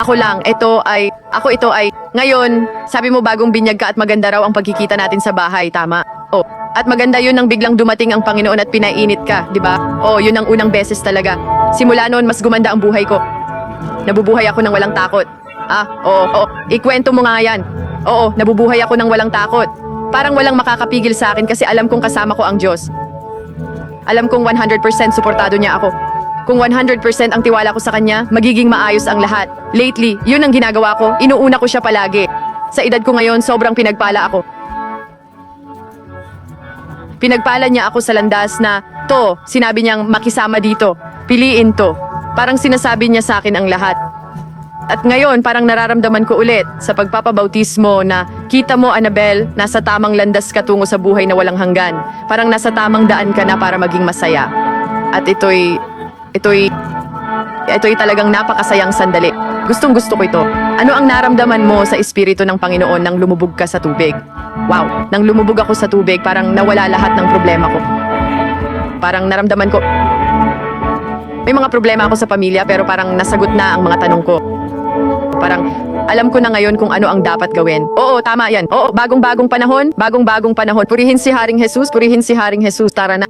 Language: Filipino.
Ako ito ay, ngayon, sabi mo bagong binyag ka at maganda raw ang pagkikita natin sa bahay, tama? Oh, at maganda yun nang biglang dumating ang Panginoon at pinainit ka, di ba? Oh, yun ang unang beses talaga. Simula noon, mas gumanda ang buhay ko. Nabubuhay ako ng walang takot. Oo, ikwento mo nga yan. Oo, nabubuhay ako ng walang takot. Parang walang makakapigil sa akin kasi alam kong kasama ko ang Diyos. Alam kong 100% suportado niya ako. Kung 100% ang tiwala ko sa kanya, magiging maayos ang lahat. Lately, yun ang ginagawa ko. Inuuna ko siya palagi. Sa edad ko ngayon, sobrang pinagpala ako. Pinagpala niya ako sa landas na, sinabi niyang makisama dito. Piliin to. Parang sinasabi niya sa akin ang lahat. At ngayon, parang nararamdaman ko ulit sa pagpapabautismo na kita mo, Annabel, nasa tamang landas ka tungo sa buhay na walang hanggan. Parang nasa tamang daan ka na para maging masaya. At ito'y talagang napakasayang sandali. Gustong gusto ko ito. Ano ang naramdaman mo sa espiritu ng Panginoon nang lumubog ka sa tubig? Wow, nang lumubog ako sa tubig, parang nawala lahat ng problema ko. Parang naramdaman ko, may mga problema ako sa pamilya pero parang nasagot na ang mga tanong ko. Parang alam ko na ngayon kung ano ang dapat gawin. Oo, tama yan. Oo, bagong-bagong panahon. Purihin si Haring Jesus, tara na.